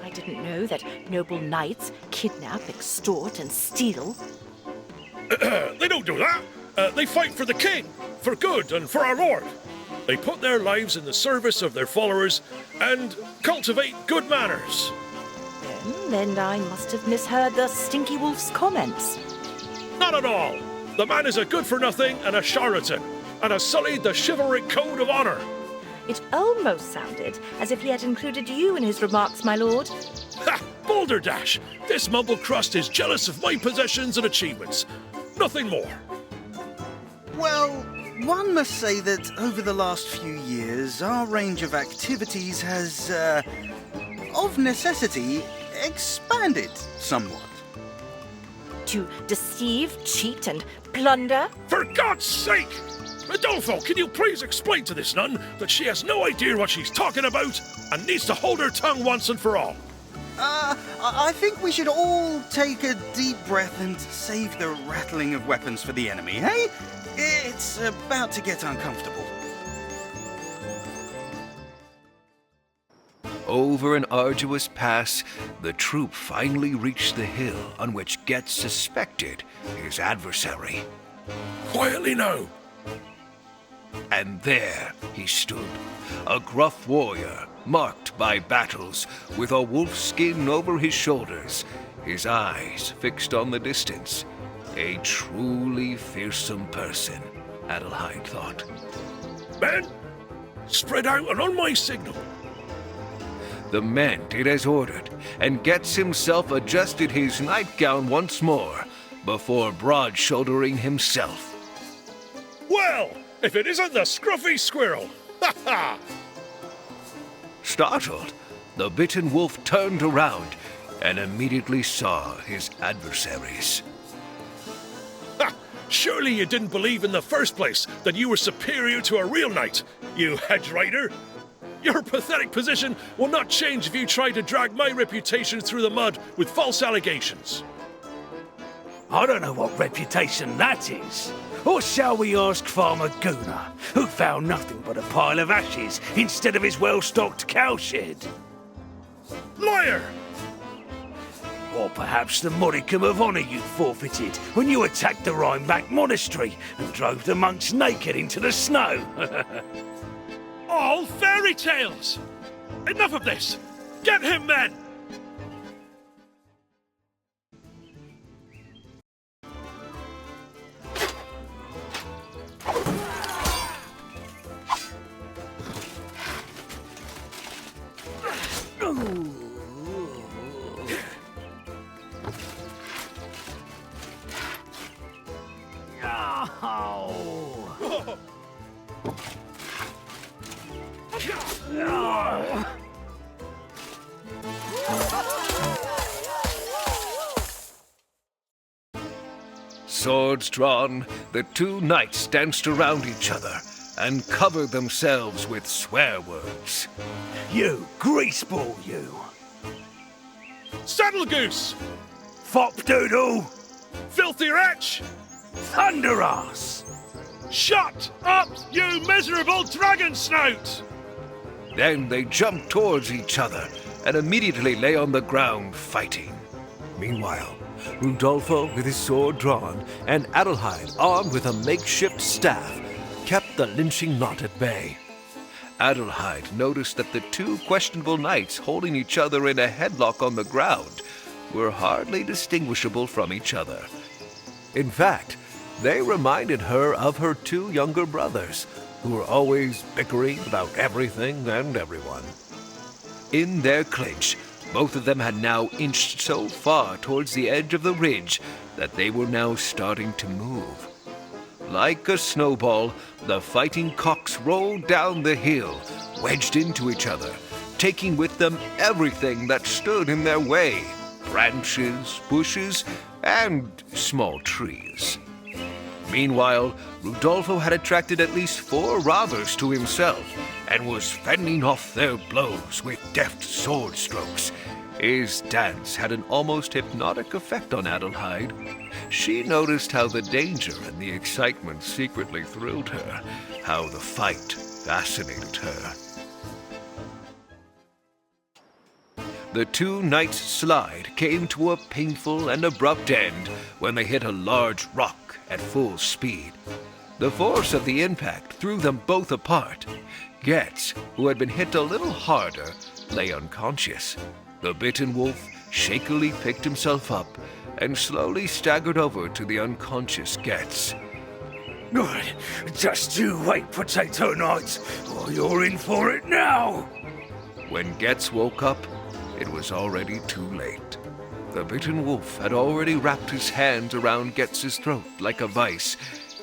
I didn't know that noble knights kidnap, extort, and steal. They don't do that. They fight for the king, for good and for our lord. They put their lives in the service of their followers and cultivate good manners. Then I must have misheard the Stinky Wolf's comments. Not at all. The man is a good-for-nothing and a charlatan, and has sullied the chivalric code of honor. It almost sounded as if he had included you in his remarks, my lord. Ha! Balderdash! This mumblecrust is jealous of my possessions and achievements. Nothing more. Well, one must say that over the last few years, our range of activities has, of necessity, expanded somewhat. To deceive, cheat, and plunder? For God's sake! Rodolfo, can you please explain to this nun that she has no idea what she's talking about and needs to hold her tongue once and for all? I think we should all take a deep breath and save the rattling of weapons for the enemy, hey? It's about to get uncomfortable. Over an arduous pass, the troop finally reached the hill on which Goetz suspected his adversary. Quietly now. And there he stood, a gruff warrior, marked by battles, with a wolf skin over his shoulders, his eyes fixed on the distance. A truly fearsome person, Adelheid thought. Men, spread out and on my signal. The men did as ordered, and Goetz himself adjusted his nightgown once more, before broad-shouldering himself. Well, if it isn't the scruffy squirrel! Ha ha! Startled, the bitten wolf turned around and immediately saw his adversaries. Ha! Surely you didn't believe in the first place that you were superior to a real knight, you hedge rider! Your pathetic position will not change if you try to drag my reputation through the mud with false allegations. I don't know what reputation that is. Or shall we ask Farmer Gunnar, who found nothing but a pile of ashes instead of his well-stocked cowshed? Liar! Or perhaps the modicum of honour you forfeited when you attacked the Rhineback monastery and drove the monks naked into the snow. All fairy tales! Enough of this! Get him, men! Swords drawn, the two knights danced around each other and covered themselves with swear words. You greaseball, you! Saddle goose! Fopdoodle! Filthy wretch! Thunderass! Shut up, you miserable dragon snout! Then they jumped towards each other and immediately lay on the ground fighting. Meanwhile, Rodolfo, with his sword drawn, and Adelheid, armed with a makeshift staff, kept the lynching knot at bay. Adelheid noticed that the two questionable knights holding each other in a headlock on the ground were hardly distinguishable from each other. In fact, they reminded her of her two younger brothers, who were always bickering about everything and everyone. In their clinch, both of them had now inched so far towards the edge of the ridge that they were now starting to move. Like a snowball, the fighting cocks rolled down the hill, wedged into each other, taking with them everything that stood in their way: branches, bushes, and small trees. Meanwhile, Rodolfo had attracted at least 4 robbers to himself and was fending off their blows with deft sword strokes. His dance had an almost hypnotic effect on Adelheid. She noticed how the danger and the excitement secretly thrilled her, how the fight fascinated her. The two knights' slide came to a painful and abrupt end when they hit a large rock at full speed. The force of the impact threw them both apart. Goetz, who had been hit a little harder, lay unconscious. The bitten wolf shakily picked himself up and slowly staggered over to the unconscious Goetz. Good. Just you wait, Potato Knight, or you're in for it now. When Goetz woke up, it was already too late. The bitten wolf had already wrapped his hands around Goetz's throat like a vice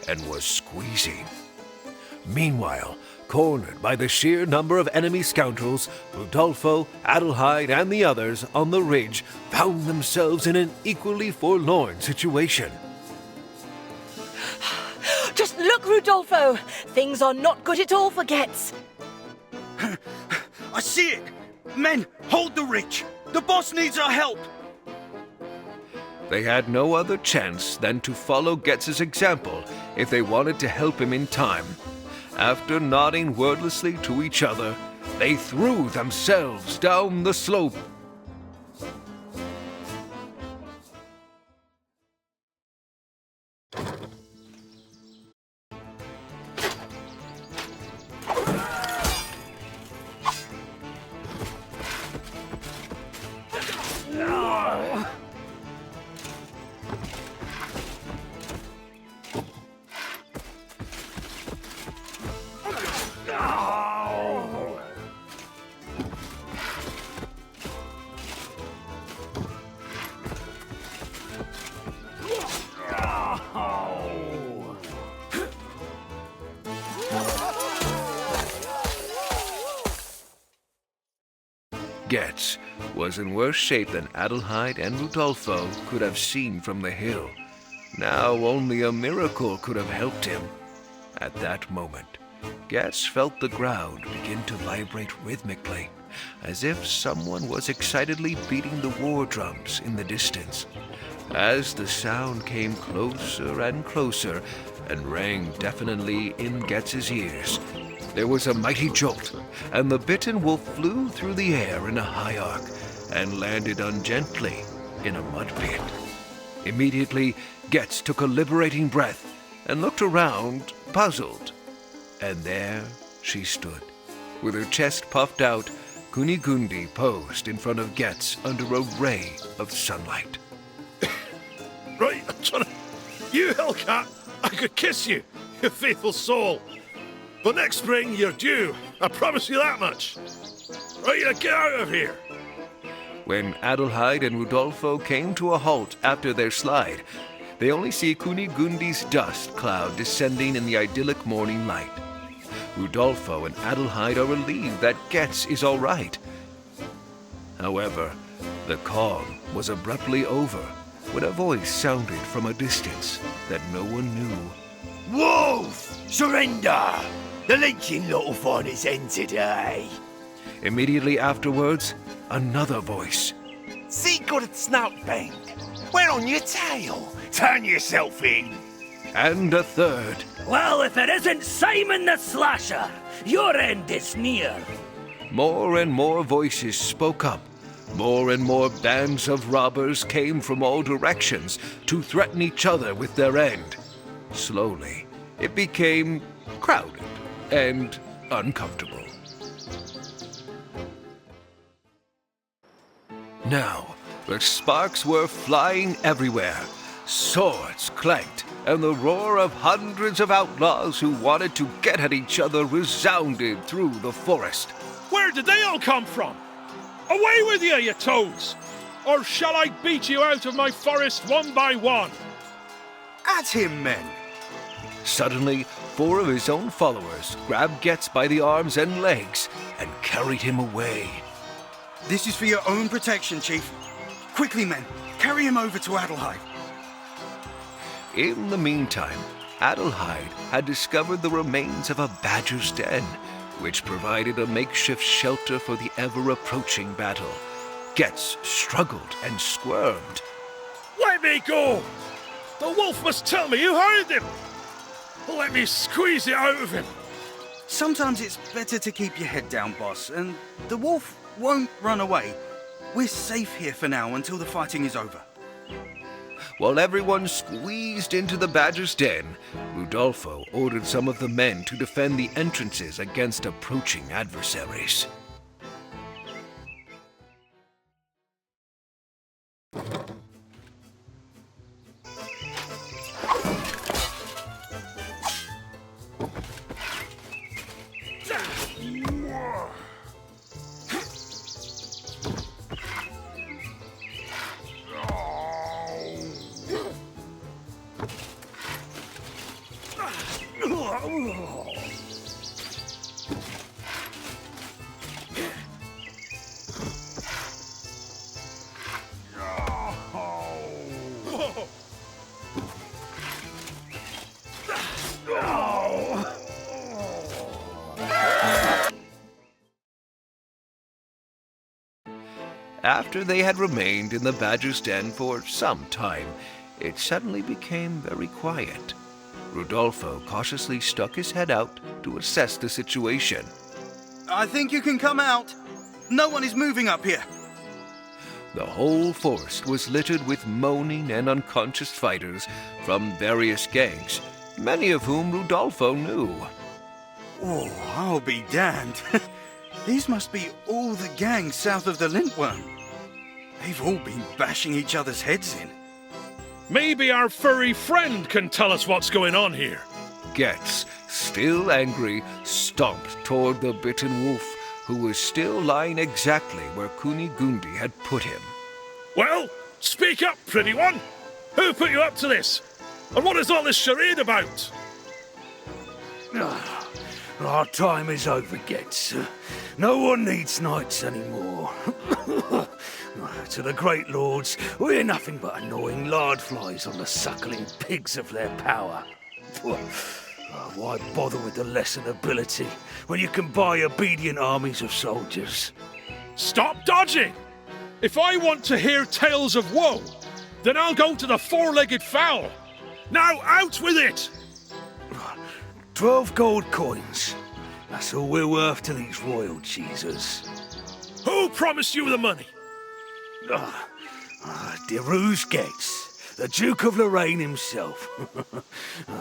and was squeezing. Meanwhile, cornered by the sheer number of enemy scoundrels, Rudolfo, Adelheid, and the others on the ridge found themselves in an equally forlorn situation. Just look, Rudolfo! Things are not good at all for Goetz. I see it! Men, hold the ridge! The boss needs our help! They had no other chance than to follow Goetz's example if they wanted to help him in time. After nodding wordlessly to each other, they threw themselves down the slope. Goetz was in worse shape than Adelheid and Rudolfo could have seen from the hill. Now only a miracle could have helped him. At that moment, Goetz felt the ground begin to vibrate rhythmically, as if someone was excitedly beating the war drums in the distance. As the sound came closer and closer and rang deafeningly in Goetz's ears, there was a mighty jolt, and the bitten wolf flew through the air in a high arc and landed ungently in a mud pit. Immediately, Goetz took a liberating breath and looked around, puzzled. And there she stood, with her chest puffed out. Kunigundi posed in front of Goetz under a ray of sunlight. Right, you hellcat, I could kiss you, you faithful soul. But next spring, you're due. I promise you that much. Right, now get out of here. When Adelheid and Rudolfo came to a halt after their slide, they only see Kunigundi's dust cloud descending in the idyllic morning light. Rudolfo and Adelheid are relieved that Goetz is all right. However, the calm was abruptly over when a voice sounded from a distance that no one knew. Wolf! Surrender! The lynching lot will find its end today. Immediately afterwards, another voice. See good at snout bank. We're on your tail. Turn yourself in. And a third. Well, if it isn't Simon the Slasher, your end is near. More and more voices spoke up. More and more bands of robbers came from all directions to threaten each other with their end. Slowly, it became crowded and uncomfortable. Now, the sparks were flying everywhere. Swords clanked, and the roar of hundreds of outlaws who wanted to get at each other resounded through the forest. Where did they all come from? Away with you, you toads! Or shall I beat you out of my forest one by one? At him, men! Suddenly, 4 of his own followers grabbed Goetz by the arms and legs and carried him away. This is for your own protection, Chief. Quickly, men, carry him over to Adelheid. In the meantime, Adelheid had discovered the remains of a badger's den, which provided a makeshift shelter for the ever-approaching battle. Goetz struggled and squirmed. Let me go! The wolf must tell me who hired him! Let me squeeze it out of him! Sometimes it's better to keep your head down, boss, and the wolf won't run away. We're safe here for now until the fighting is over. While everyone squeezed into the badger's den, Rudolfo ordered some of the men to defend the entrances against approaching adversaries. After they had remained in the badger's den for some time, it suddenly became very quiet. Rudolfo cautiously stuck his head out to assess the situation. I think you can come out. No one is moving up here. The whole forest was littered with moaning and unconscious fighters from various gangs, many of whom Rudolfo knew. Oh, I'll be damned. These must be all the gangs south of the Lintworm. They've all been bashing each other's heads in. Maybe our furry friend can tell us what's going on here. Goetz, still angry, stomped toward the bitten wolf, who was still lying exactly where Kunigunde had put him. Well, speak up, pretty one. Who put you up to this? And what is all this charade about? Our time is over, Goetz. No one needs knights anymore. To the great lords, we're nothing but annoying lardflies on the suckling pigs of their power. Why bother with the lesser nobility when you can buy obedient armies of soldiers? Stop dodging! If I want to hear tales of woe, then I'll go to the four-legged fowl. Now out with it! 12 gold coins. That's all we're worth to these royal cheesers. Who promised you the money? De Rouge Goetz, the Duke of Lorraine himself.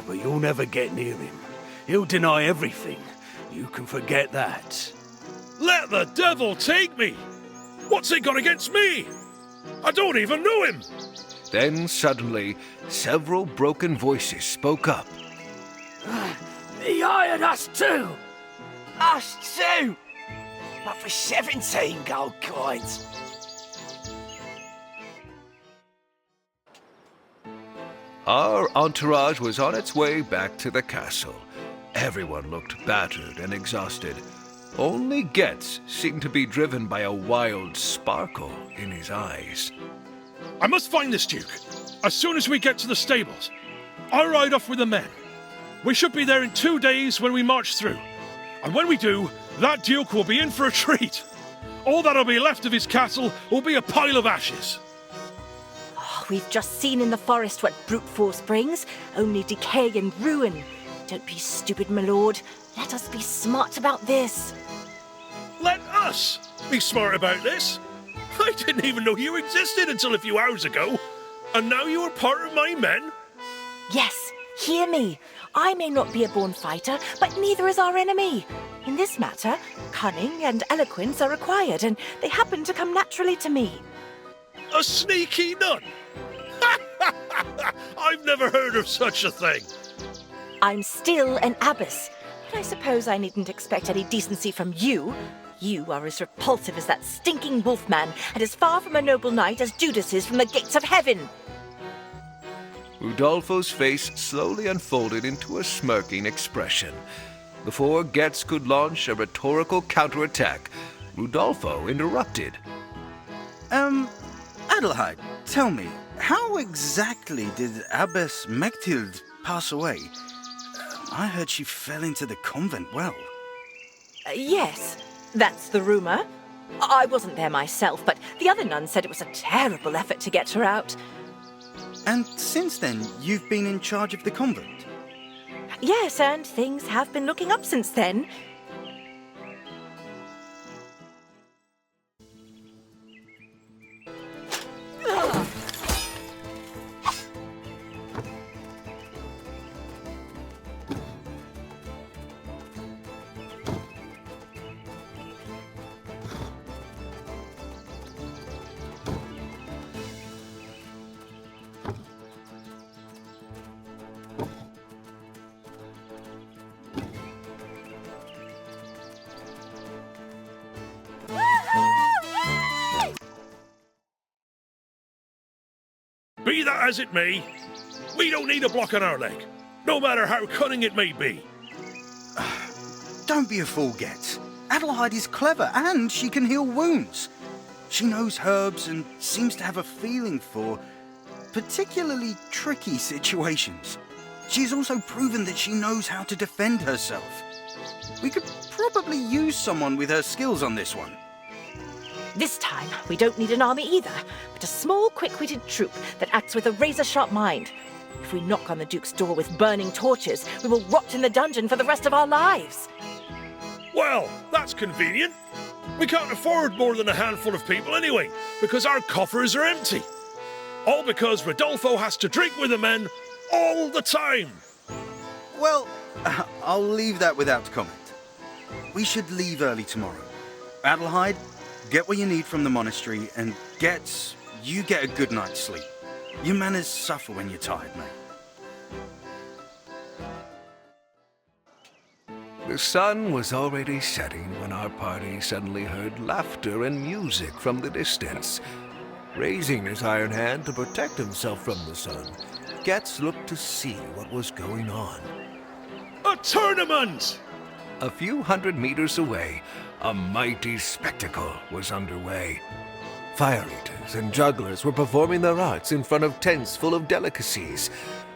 But you'll never get near him. He'll deny everything. You can forget that. Let the devil take me! What's he got against me? I don't even know him! Then suddenly, several broken voices spoke up. He hired us too! Us too! But for 17 gold coins. Our entourage was on its way back to the castle. Everyone looked battered and exhausted. Only Goetz seemed to be driven by a wild sparkle in his eyes. I must find this Duke. As soon as we get to the stables, I'll ride off with the men. We should be there in 2 days when we march through. And when we do, that Duke will be in for a treat. All that'll be left of his castle will be a pile of ashes. We've just seen in the forest what brute force brings, only decay and ruin. Don't be stupid, my lord. Let us be smart about this. Let us be smart about this. I didn't even know you existed until a few hours ago. And now you are part of my men? Yes, hear me. I may not be a born fighter, but neither is our enemy. In this matter, cunning and eloquence are required, and they happen to come naturally to me. A sneaky nun? I've never heard of such a thing. I'm still an abbess, but I suppose I needn't expect any decency from you. You are as repulsive as that stinking wolfman, and as far from a noble knight as Judas is from the gates of heaven. Rudolfo's face slowly unfolded into a smirking expression. Before Goetz could launch a rhetorical counterattack, Rudolfo interrupted. Adelheid, tell me, how exactly did Abbess Mechthild pass away? I heard she fell into the convent well. Yes, that's the rumor. I wasn't there myself, but the other nuns said it was a terrible effort to get her out. And since then, you've been in charge of the convent? Yes, and things have been looking up since then. Be that as it may, we don't need a block on our leg, no matter how cunning it may be. Don't be a fool, Goetz. Adelheid is clever and she can heal wounds. She knows herbs and seems to have a feeling for particularly tricky situations. She's also proven that she knows how to defend herself. We could probably use someone with her skills on this one. This time, we don't need an army either, but a small, quick-witted troop that acts with a razor-sharp mind. If we knock on the Duke's door with burning torches, we will rot in the dungeon for the rest of our lives. Well, that's convenient. We can't afford more than a handful of people anyway, because our coffers are empty. All because Rodolfo has to drink with the men all the time. Well, I'll leave that without comment. We should leave early tomorrow. Adelheid, get what you need from the monastery, and Goetz, you get a good night's sleep. Your manners suffer when you're tired, mate. The sun was already setting when our party suddenly heard laughter and music from the distance. Raising his iron hand to protect himself from the sun, Goetz looked to see what was going on. A tournament! A few hundred meters away, a mighty spectacle was underway. Fire eaters and jugglers were performing their arts in front of tents full of delicacies.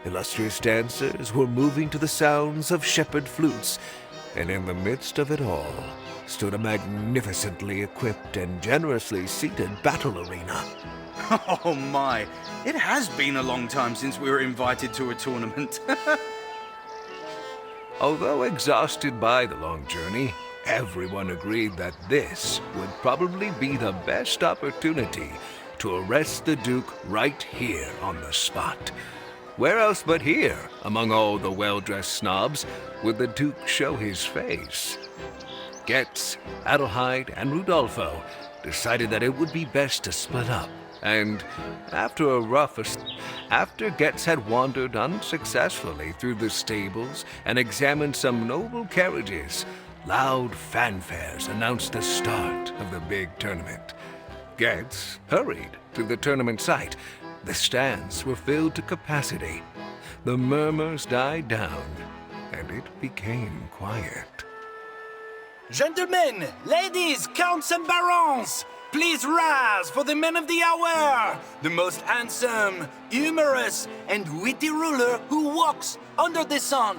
Illustrious dancers were moving to the sounds of shepherd flutes, and in the midst of it all stood a magnificently equipped and generously seated battle arena. Oh my, it has been a long time since we were invited to a tournament. Although exhausted by the long journey, everyone agreed that this would probably be the best opportunity to arrest the Duke right here on the spot. Where else but here, among all the well-dressed snobs, would the Duke show his face? Goetz, Adelheid, and Rodolfo decided that it would be best to split up, and after Goetz had wandered unsuccessfully through the stables and examined some noble carriages, loud fanfares announced the start of the big tournament. Goetz hurried to the tournament site. The stands were filled to capacity. The murmurs died down, and it became quiet. Gentlemen, ladies, counts and barons, please rise for the man of the hour, the most handsome, humorous, and witty ruler who walks under the sun.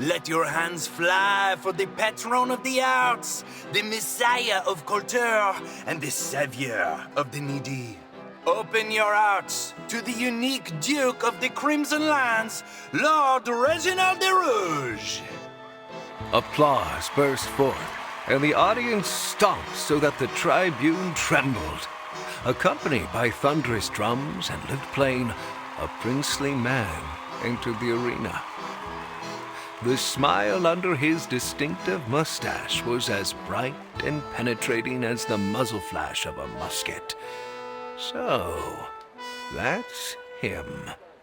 Let your hands fly for the patron of the arts, the messiah of culture, and the savior of the needy. Open your hearts to the unique Duke of the Crimson Lands, Lord Reginald de Rouge. Applause burst forth, and the audience stomped so that the tribune trembled. Accompanied by thunderous drums and lute playing, a princely man entered the arena. The smile under his distinctive mustache was as bright and penetrating as the muzzle flash of a musket. So, that's him,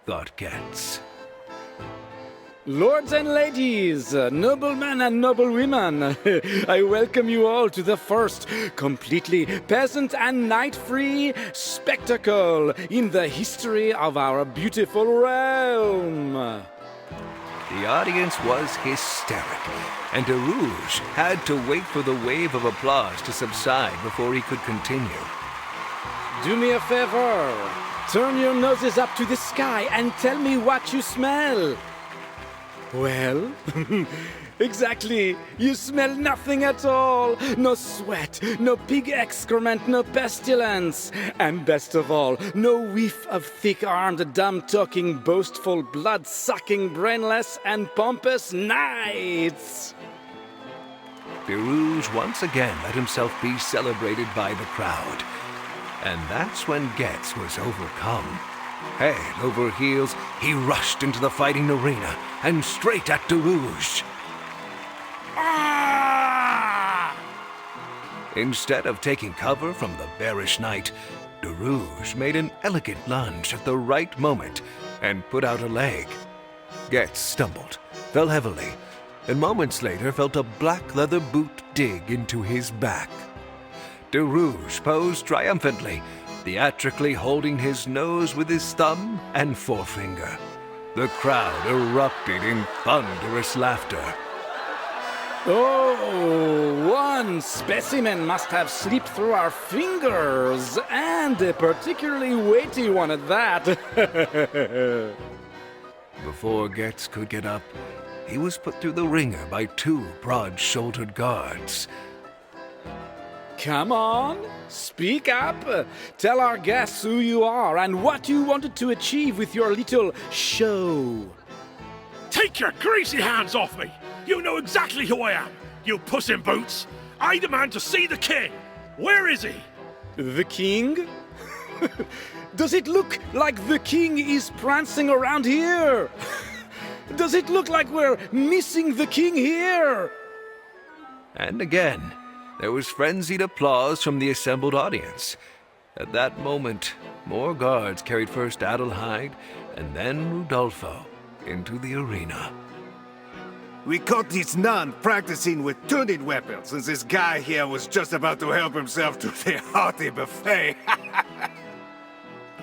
thought Goetz. Lords and ladies, noblemen and noblewomen, I welcome you all to the first completely peasant and knight-free spectacle in the history of our beautiful realm. The audience was hysterical, and de Rouge had to wait for the wave of applause to subside before he could continue. Do me a favor. Turn your noses up to the sky and tell me what you smell. Well, exactly. You smell nothing at all. No sweat, no pig excrement, no pestilence. And best of all, no whiff of thick-armed, dumb-talking, boastful, blood-sucking, brainless, and pompous knights. Rouge once again let himself be celebrated by the crowd. And that's when Goetz was overcome. Head over heels, he rushed into the fighting arena and straight at Rouge. Instead of taking cover from the bearish knight, Rouge made an elegant lunge at the right moment and put out a leg. Goetz stumbled, fell heavily, and moments later felt a black leather boot dig into his back. Rouge posed triumphantly, theatrically holding his nose with his thumb and forefinger. The crowd erupted in thunderous laughter. Oh, one specimen must have slipped through our fingers, and a particularly weighty one at that. Before Goetz could get up, he was put through the ringer by two broad-shouldered guards. Come on, speak up. Tell our guests who you are and what you wanted to achieve with your little show. Take your greasy hands off me! You know exactly who I am, you puss in boots! I demand to see the king! Where is he? The king? Does it look like the king is prancing around here? Does it look like we're missing the king here? And again, there was frenzied applause from the assembled audience. At that moment, more guards carried first Adelheid and then Rudolfo into the arena. We caught this nun practicing with tuning weapons, and this guy here was just about to help himself to the hearty buffet.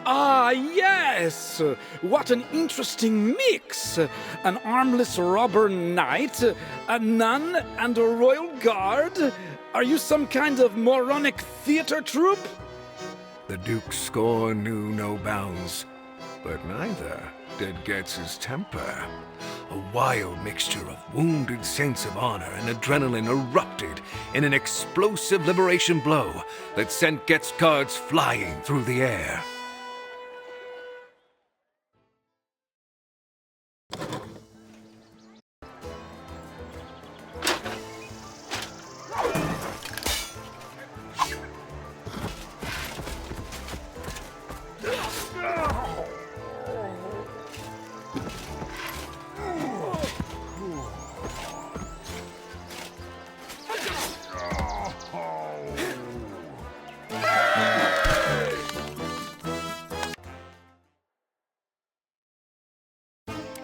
Ah, yes! What an interesting mix! An armless robber knight, a nun, and a royal guard? Are you some kind of moronic theater troupe? The Duke's scorn knew no bounds, but neither did Goetz's temper. A wild mixture of wounded sense of honor and adrenaline erupted in an explosive liberation blow that sent Goetz guards flying through the air.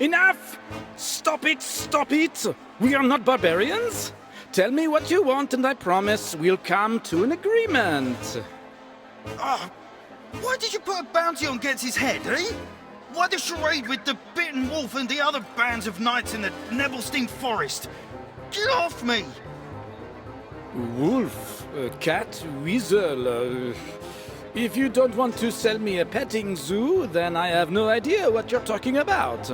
Enough! Stop it, stop it! We are not barbarians! Tell me what you want and I promise we'll come to an agreement. Why did you put a bounty on Goetz's head, eh? Why the charade with the bitten wolf and the other bands of knights in the Nebelstein forest? Get off me! Wolf, cat, weasel. If you don't want to sell me a petting zoo, then I have no idea what you're talking about.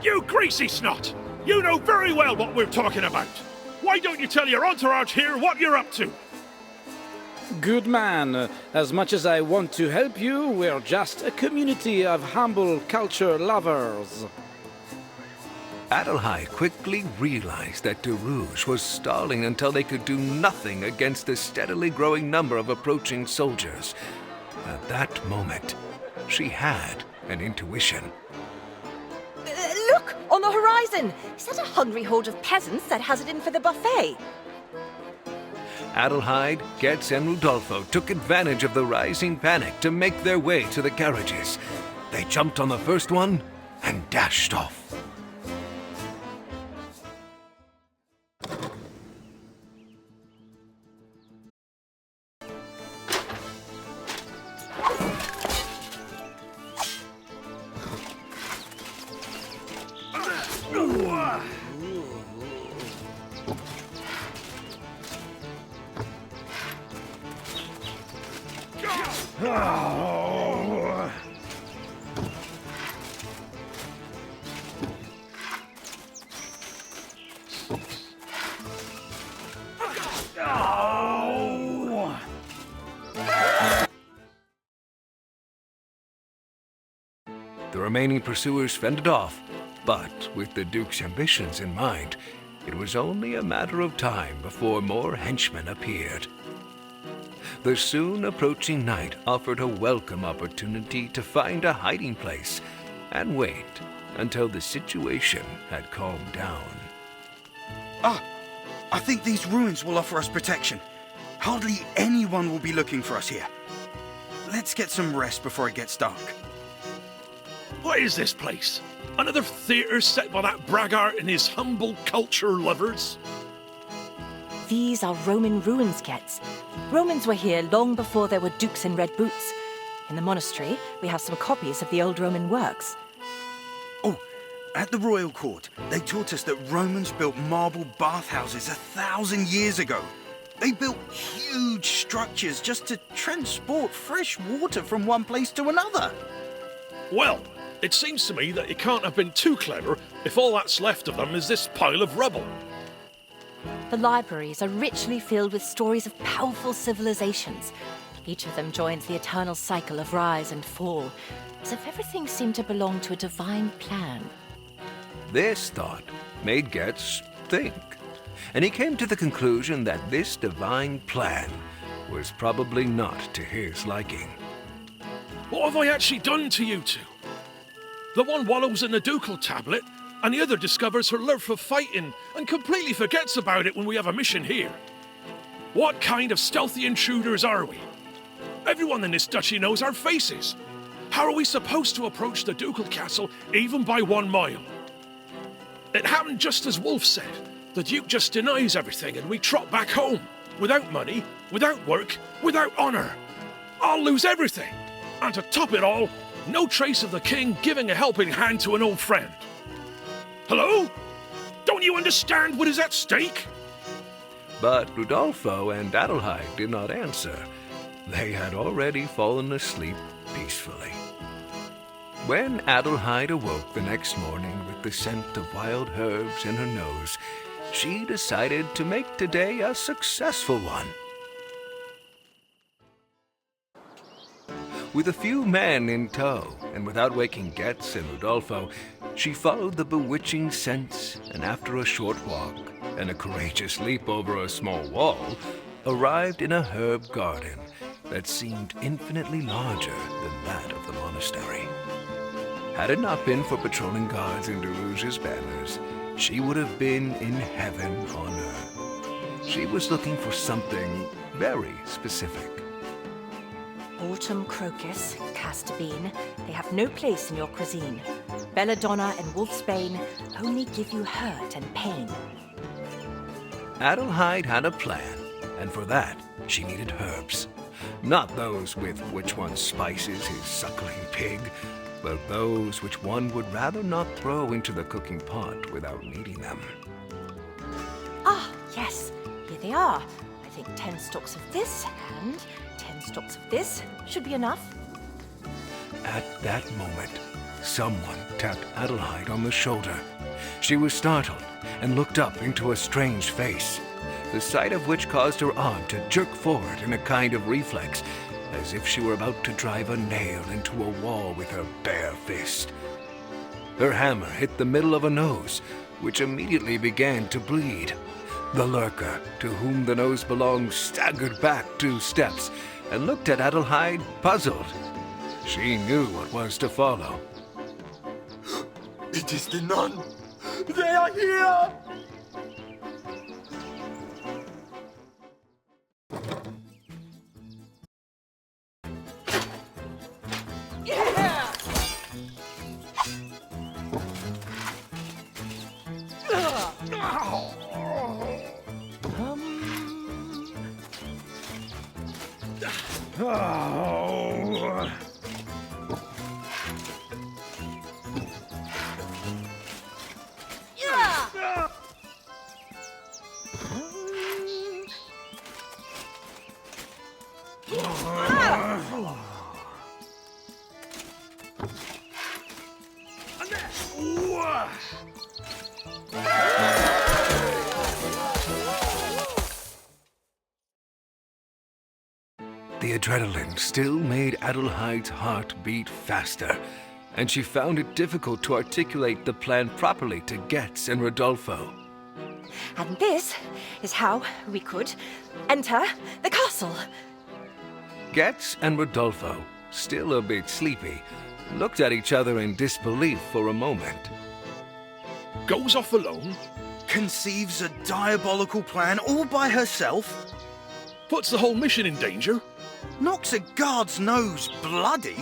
You greasy snot! You know very well what we're talking about! Why don't you tell your entourage here what you're up to? Good man. As much as I want to help you, we're just a community of humble culture lovers. Adelheid quickly realized that Rouge was stalling until they could do nothing against the steadily growing number of approaching soldiers. At that moment, she had an intuition. Look, on the horizon! Is that a hungry horde of peasants that has it in for the buffet? Adelheid, Goetz, and Rudolfo took advantage of the rising panic to make their way to the carriages. They jumped on the first one and dashed off. The remaining pursuers fended off, but with the Duke's ambitions in mind, it was only a matter of time before more henchmen appeared. The soon approaching night offered a welcome opportunity to find a hiding place and wait until the situation had calmed down. I think these ruins will offer us protection. Hardly anyone will be looking for us here. Let's get some rest before it gets dark. What is this place? Another theatre set by that braggart and his humble culture lovers? These are Roman ruins, Goetz. Romans were here long before there were dukes in red boots. In the monastery, we have some copies of the old Roman works. Oh, at the royal court, they taught us that Romans built marble bathhouses 1,000 years ago. They built huge structures just to transport fresh water from one place to another. Well, it seems to me that you can't have been too clever if all that's left of them is this pile of rubble. The libraries are richly filled with stories of powerful civilizations. Each of them joins the eternal cycle of rise and fall, as if everything seemed to belong to a divine plan. This thought made Goetz think, and he came to the conclusion that this divine plan was probably not to his liking. What have I actually done to you two? The one wallows in the ducal tablet, and the other discovers her love for fighting and completely forgets about it when we have a mission here. What kind of stealthy intruders are we? Everyone in this duchy knows our faces. How are we supposed to approach the ducal castle even by 1 mile? It happened just as Wolf said. The Duke just denies everything and we trot back home. Without money, without work, without honor. I'll lose everything. And to top it all, no trace of the king giving a helping hand to an old friend. Hello? Don't you understand what is at stake? But Rudolfo and Adelheid did not answer. They had already fallen asleep peacefully. When Adelheid awoke the next morning with the scent of wild herbs in her nose, she decided to make today a successful one. With a few men in tow, and without waking Goetz and Rudolfo, she followed the bewitching scents, and after a short walk and a courageous leap over a small wall, arrived in a herb garden that seemed infinitely larger than that of the monastery. Had it not been for patrolling guards and Derouge's banners, she would have been in heaven on earth. She was looking for something very specific. Autumn crocus, castor bean, they have no place in your cuisine. Belladonna and wolfsbane only give you hurt and pain. Adelheid had a plan, and for that she needed herbs. Not those with which one spices his suckling pig, but those which one would rather not throw into the cooking pot without needing them. Ah, yes, here they are. I think 10 stalks of this and 10 stalks of this should be enough. At that moment, someone tapped Adelheid on the shoulder. She was startled and looked up into a strange face, the sight of which caused her arm to jerk forward in a kind of reflex, as if she were about to drive a nail into a wall with her bare fist. Her hammer hit the middle of a nose, which immediately began to bleed. The lurker, to whom the nose belonged, staggered back 2 steps and looked at Adelheid, puzzled. She knew what was to follow. It is the nun! They are here! The adrenaline still made Adelheide's heart beat faster, and she found it difficult to articulate the plan properly to Goetz and Rodolfo. And this is how we could enter the castle. Goetz and Rodolfo, still a bit sleepy, looked at each other in disbelief for a moment. Goes off alone, Conceives a diabolical plan all by herself, puts the whole mission in danger. knocks a guard's nose bloody.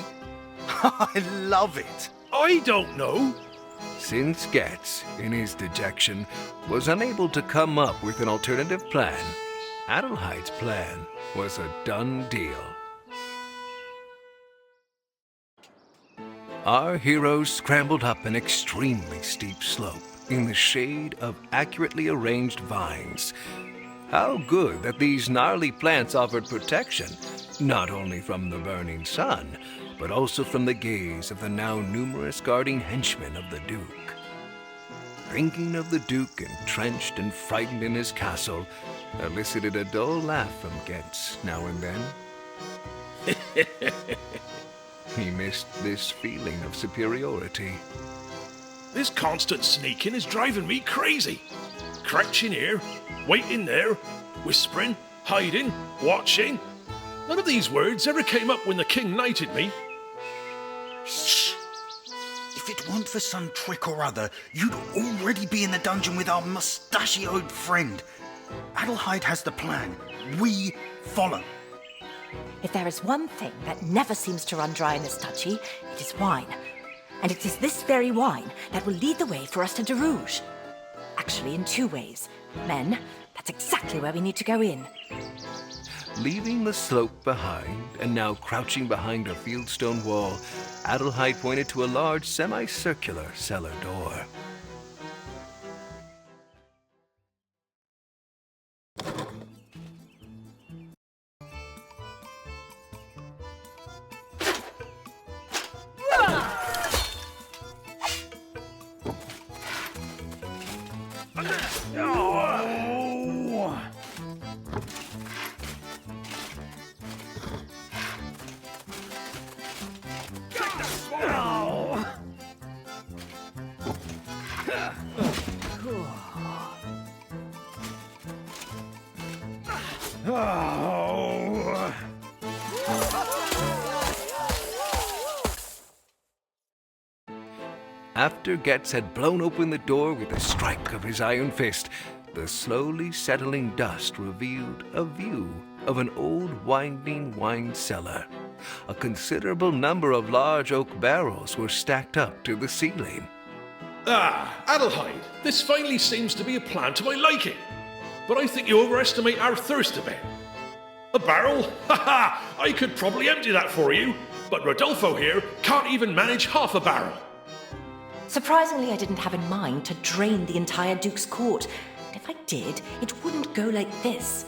I love it. I don't know. Since Goetz, in his dejection, was unable to come up with an alternative plan, Adelheide's plan was a done deal. Our heroes scrambled up an extremely steep slope in the shade of accurately arranged vines. How good that these gnarly plants offered protection, not only from the burning sun, but also from the gaze of the now numerous guarding henchmen of the Duke. Thinking of the Duke entrenched and frightened in his castle elicited a dull laugh from Goetz now and then. He missed this feeling of superiority. This constant sneaking is driving me crazy. Crouching here, waiting there, whispering, hiding, watching. None of these words ever came up when the king knighted me. Shh! If it weren't for some trick or other, you'd already be in the dungeon with our mustachioed friend. Adelheid has the plan. We follow. If there is one thing that never seems to run dry in this duchy, it is wine. And it is this very wine that will lead the way for us to De Rouge. Actually, in two ways. Men, that's exactly where we need to go in. Leaving the slope behind and now crouching behind a fieldstone wall, Adelheid pointed to a large semicircular cellar door. After Goetz had blown open the door with a strike of his iron fist, the slowly settling dust revealed a view of an old winding wine cellar. A considerable number of large oak barrels were stacked up to the ceiling. Ah, Adelheid, this finally seems to be a plan to my liking. But I think you overestimate our thirst a bit. A barrel? Ha ha! I could probably empty that for you, but Rodolfo here can't even manage half a barrel. Surprisingly, I didn't have in mind to drain the entire Duke's court. And if I did, it wouldn't go like this.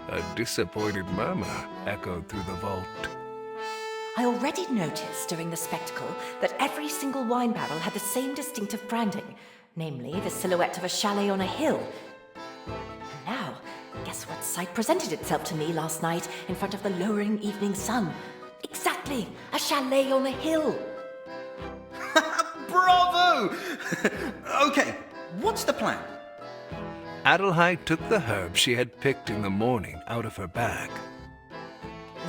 A disappointed murmur echoed through the vault. I already noticed during the spectacle that every single wine barrel had the same distinctive branding, namely the silhouette of a chalet on a hill. And now, guess what sight presented itself to me last night in front of the lowering evening sun? Exactly, a chalet on a hill. Bravo! Okay, what's the plan? Adelheid took the herb she had picked in the morning out of her bag.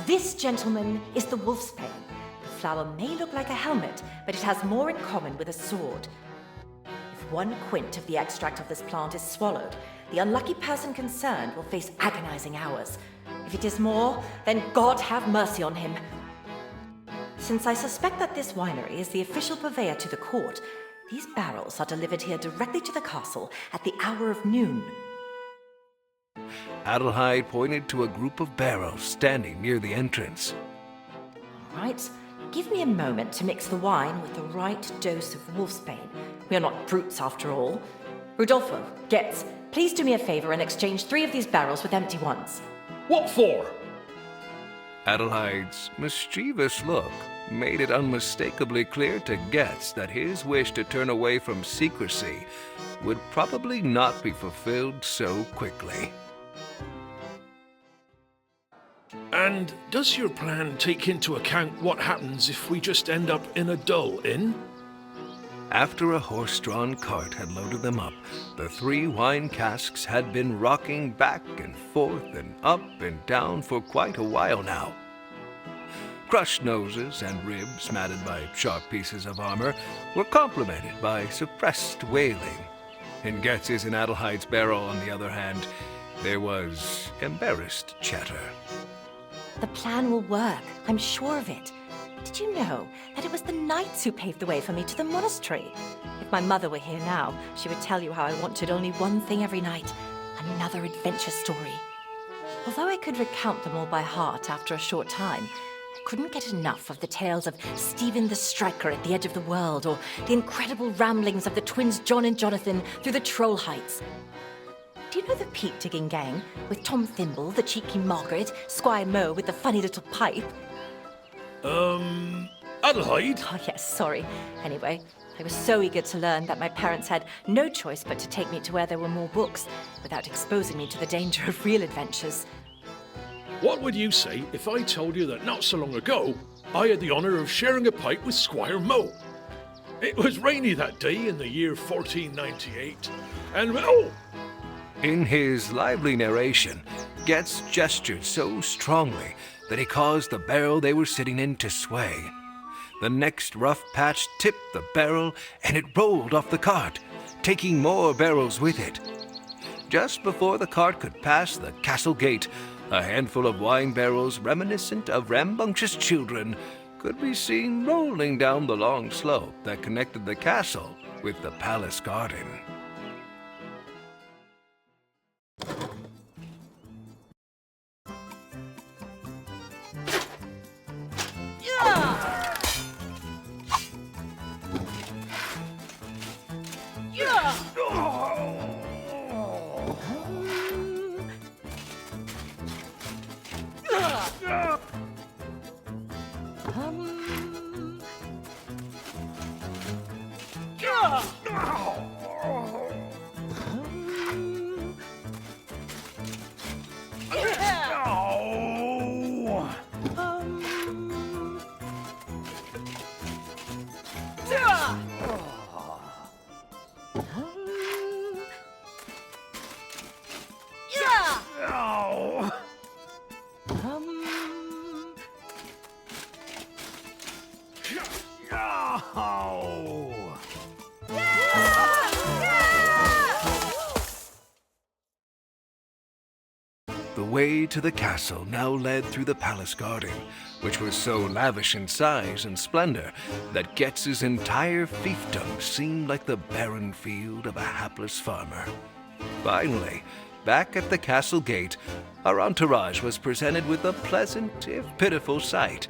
This, gentleman, is the wolfsbane. The flower may look like a helmet, but it has more in common with a sword. If 1 quint of the extract of this plant is swallowed, the unlucky person concerned will face agonizing hours. If it is more, then God have mercy on him. Since I suspect that this winery is the official purveyor to the court, these barrels are delivered here directly to the castle at the hour of noon. Adelheid pointed to a group of barrels standing near the entrance. All right, give me a moment to mix the wine with the right dose of wolfsbane. We are not brutes after all. Rodolfo, Goetz, please do me a favor and exchange 3 of these barrels with empty ones. What for? Adelheid's mischievous look made it unmistakably clear to Goetz that his wish to turn away from secrecy would probably not be fulfilled so quickly. And does your plan take into account what happens if we just end up in a dull inn? After a horse-drawn cart had loaded them up, the 3 wine casks had been rocking back and forth and up and down for quite a while now. Crushed noses and ribs matted by sharp pieces of armor were complemented by suppressed wailing. In Goetz's and Adelheide's barrel, on the other hand, there was embarrassed chatter. The plan will work. I'm sure of it. Did you know that it was the knights who paved the way for me to the monastery? If my mother were here now, she would tell you how I wanted only one thing every night, another adventure story. Although I could recount them all by heart after a short time, I couldn't get enough of the tales of Stephen the Striker at the edge of the world, or the incredible ramblings of the twins John and Jonathan through the Troll Heights. Do you know the peat-digging gang, with Tom Thimble, the cheeky Margaret, Squire Mo with the funny little pipe? Adelheid? Oh, yes, sorry. Anyway, I was so eager to learn that my parents had no choice but to take me to where there were more books, without exposing me to the danger of real adventures. What would you say if I told you that not so long ago, I had the honour of sharing a pipe with Squire Mo? It was rainy that day in the year 1498, and oh! In his lively narration, Goetz gestured so strongly that he caused the barrel they were sitting in to sway. The next rough patch tipped the barrel, and it rolled off the cart, taking more barrels with it. Just before the cart could pass the castle gate, a handful of wine barrels reminiscent of rambunctious children could be seen rolling down the long slope that connected the castle with the palace garden. The way to the castle now led through the palace garden, which was so lavish in size and splendor that Goetz's entire fiefdom seemed like the barren field of a hapless farmer. Finally, back at the castle gate, our entourage was presented with a pleasant, if pitiful, sight.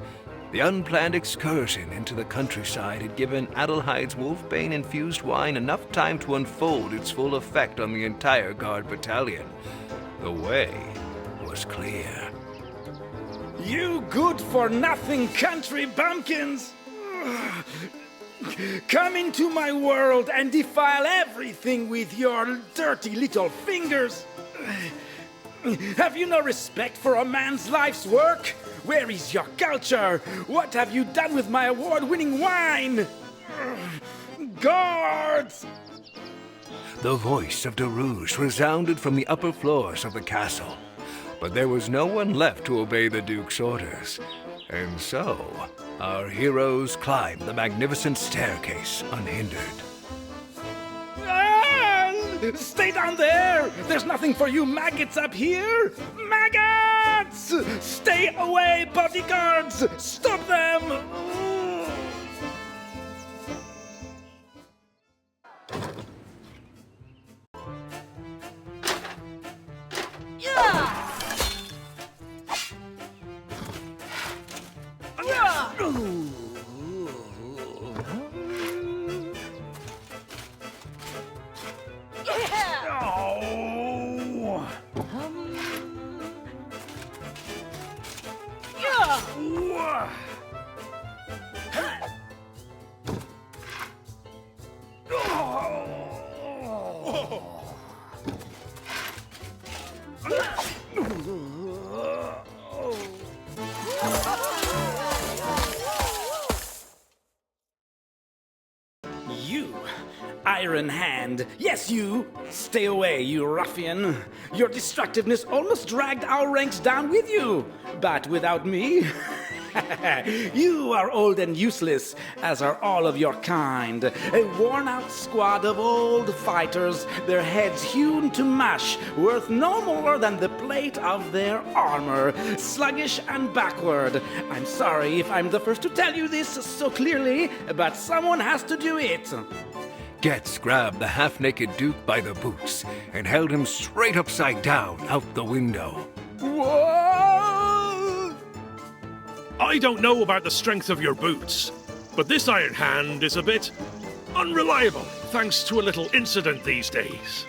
The unplanned excursion into the countryside had given Adelheide's wolfbane-infused wine enough time to unfold its full effect on the entire guard battalion. The way was clear. You good-for-nothing country bumpkins! Come into my world and defile everything with your dirty little fingers! Have you no respect for a man's life's work? Where is your culture? What have you done with my award-winning wine? Guards! The voice of de Rouge resounded from the upper floors of the castle, but there was no one left to obey the Duke's orders, and so our heroes climbed the magnificent staircase unhindered. Stay down there! There's nothing for you maggots up here! Maggots! Stay away, bodyguards! Stop them! iron hand. Yes, you! Stay away, you ruffian. Your destructiveness almost dragged our ranks down with you. But without me... You are old and useless, as are all of your kind. A worn-out squad of old fighters, their heads hewn to mush, worth no more than the plate of their armor, sluggish and backward. I'm sorry if I'm the first to tell you this so clearly, but someone has to do it. Goetz grabbed the half-naked Duke by the boots and held him straight upside down out the window. Whoa! I don't know about the strength of your boots, but this iron hand is a bit unreliable, thanks to a little incident these days.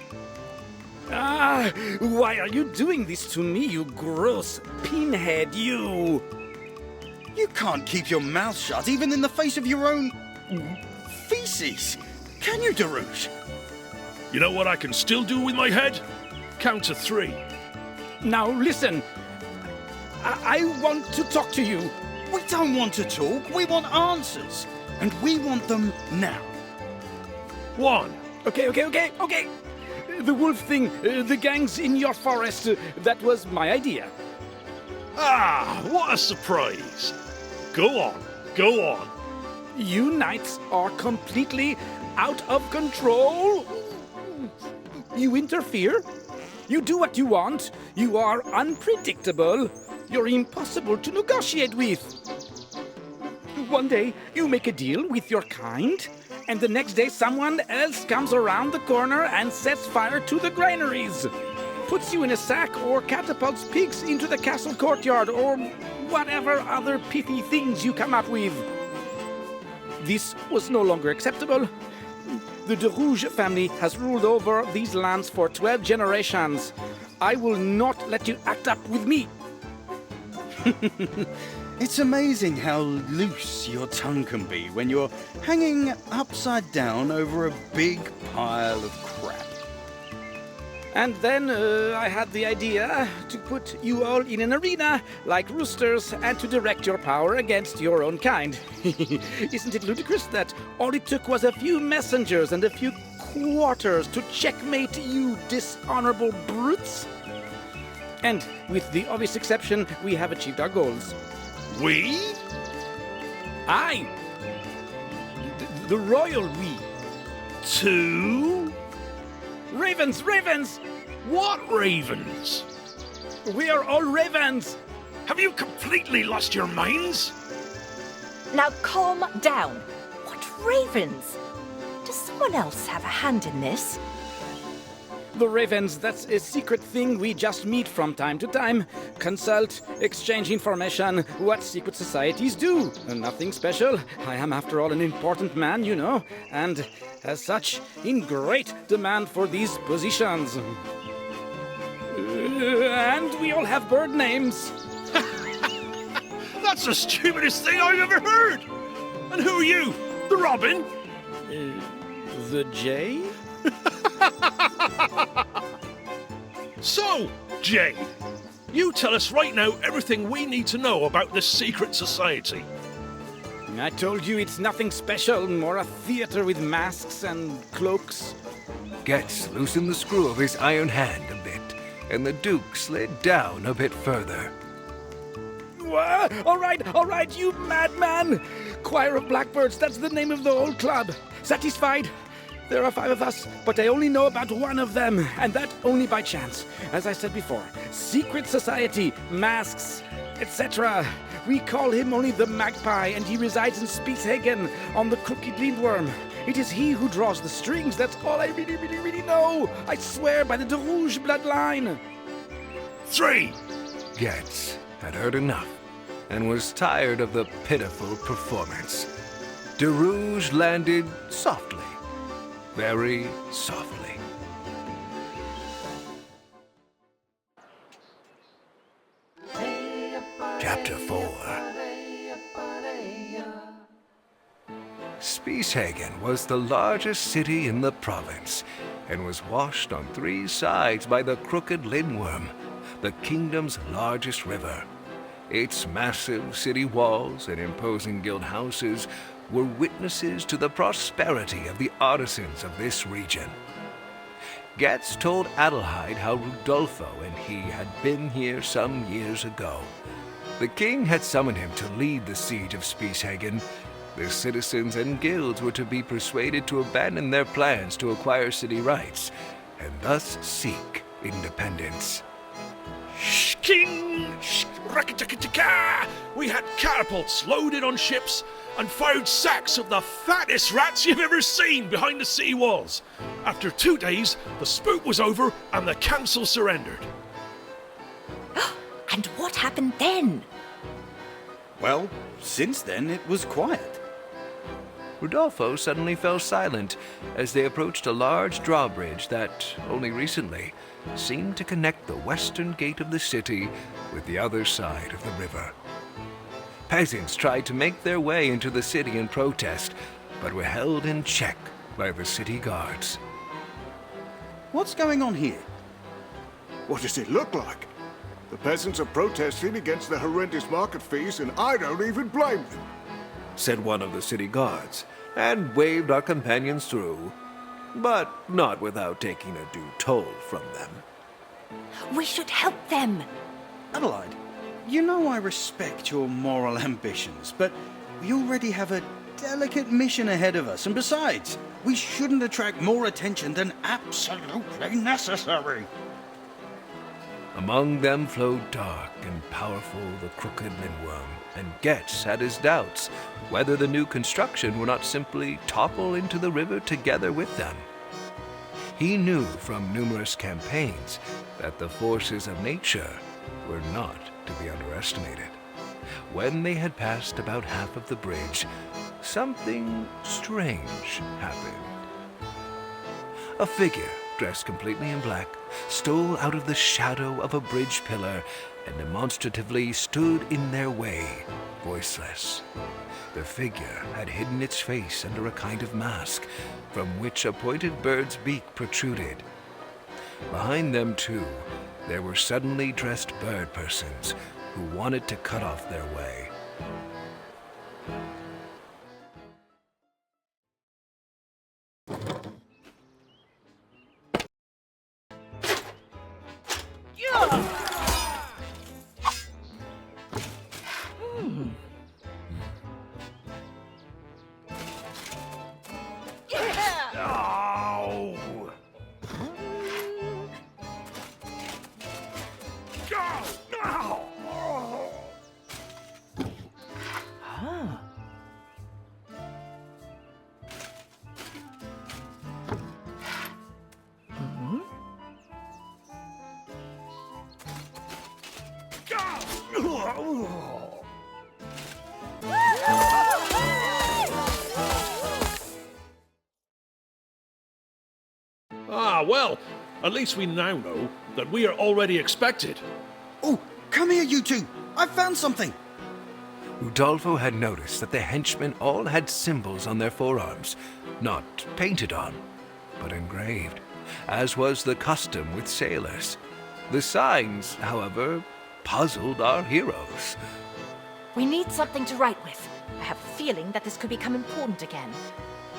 Ah, why are you doing this to me, you gross pinhead, you? You can't keep your mouth shut even in the face of your own feces. Can you, Darouche? You know what I can still do with my head? Count to 3. Now listen, I want to talk to you. We don't want to talk, we want answers. And we want them now. 1. Okay. The wolf thing, the gangs in your forest, that was my idea. Ah, what a surprise. Go on. You knights are completely out of control. You interfere. You do what you want. You are unpredictable. You're impossible to negotiate with. One day, you make a deal with your kind, and the next day someone else comes around the corner and sets fire to the granaries, puts you in a sack or catapults pigs into the castle courtyard or whatever other pithy things you come up with. This was no longer acceptable. The de Rouge family has ruled over these lands for 12 generations. I will not let you act up with me. It's amazing how loose your tongue can be when you're hanging upside down over a big pile of crap. And then I had the idea to put you all in an arena like roosters and to direct your power against your own kind. Isn't it ludicrous that all it took was a few messengers and a few quarters to checkmate you dishonorable brutes? And with the obvious exception, we have achieved our goals. We? Aye! The royal we. 2? Ravens! What ravens? We are all ravens! Have you completely lost your minds? Now calm down. What ravens? Does someone else have a hand in this? The ravens, that's a secret thing we just meet from time to time. Consult, exchange information, what secret societies do. Nothing special. I am, after all, an important man, you know, and as such, in great demand for these positions. And we all have bird names. That's the stupidest thing I've ever heard! And who are you? The robin? The jay? So, Jay, you tell us right now everything we need to know about this secret society. I told you it's nothing special, more a theater with masks and cloaks. Goetz loosened the screw of his iron hand a bit, and the Duke slid down a bit further. All right, you madman! Choir of Blackbirds, that's the name of the whole club. Satisfied? There are 5 of us, but I only know about one of them, and that only by chance. As I said before, secret society, masks, etc. We call him only the Magpie, and he resides in Spehaagen on the Crooked Lindworm. It is he who draws the strings, that's all I really know. I swear by the de Rouge bloodline. 3. Goetz had heard enough and was tired of the pitiful performance. De Rouge landed softly. Very softly. Chapter 4. Spehaagen was the largest city in the province and was washed on 3 sides by the Crooked Lindworm, the kingdom's largest river. Its massive city walls and imposing guild houses were witnesses to the prosperity of the artisans of this region. Goetz told Adelheid how Rudolfo and he had been here some years ago. The king had summoned him to lead the siege of Spehaagen. The citizens and guilds were to be persuaded to abandon their plans to acquire city rights and thus seek independence. King! We had catapults loaded on ships and fired sacks of the fattest rats you've ever seen behind the city walls. After 2 days, the spook was over and the council surrendered. And what happened then? Well, since then it was quiet. Rudolfo suddenly fell silent as they approached a large drawbridge that, only recently, seemed to connect the western gate of the city with the other side of the river. Peasants tried to make their way into the city in protest, but were held in check by the city guards. What's going on here? What does it look like? The peasants are protesting against the horrendous market fees, and I don't even blame them, said one of the city guards, and waved our companions through, but not without taking a due toll from them. We should help them. Adelheid, you know I respect your moral ambitions, but we already have a delicate mission ahead of us, and besides, we shouldn't attract more attention than absolutely necessary. Among them flowed dark and powerful the crooked Lindworm, and Goetz had his doubts whether the new construction would not simply topple into the river together with them. He knew from numerous campaigns that the forces of nature were not to be underestimated. When they had passed about half of the bridge, something strange happened. A figure, dressed completely in black, stole out of the shadow of a bridge pillar and demonstratively stood in their way, voiceless. The figure had hidden its face under a kind of mask, from which a pointed bird's beak protruded. Behind them, too, there were suddenly dressed bird persons who wanted to cut off their way. Well, at least we now know that we are already expected. Oh, come here, you two! I found something! Rudolfo had noticed that the henchmen all had symbols on their forearms, not painted on, but engraved, as was the custom with sailors. The signs, however, puzzled our heroes. We need something to write with. I have a feeling that this could become important again.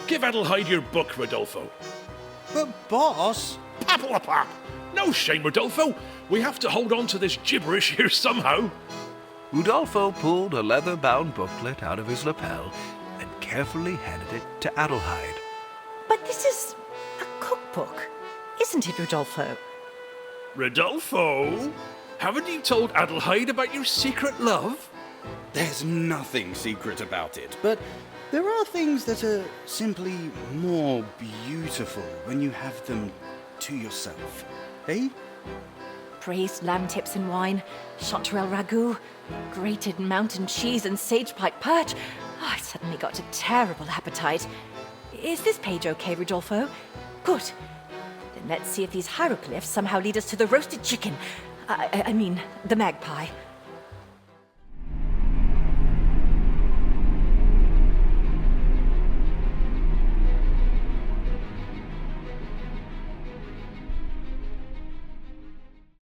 Give Adelheid your book, Rodolfo. But boss... Pappleapap! No shame, Rodolfo. We have to hold on to this gibberish here somehow. Rudolfo pulled a leather-bound booklet out of his lapel and carefully handed it to Adelheid. But this is a cookbook, isn't it, Rudolfo? Rodolfo? Haven't you told Adelheid about your secret love? There's nothing secret about it, but there are things that are simply more beautiful when you have them to yourself. Eh? Braised lamb tips and wine, chanterelle ragout, grated mountain cheese and sage-piped perch. Oh, I suddenly got a terrible appetite. Is this page okay, Rodolfo? Good. Then let's see if these hieroglyphs somehow lead us to the roasted chicken. I mean, the magpie.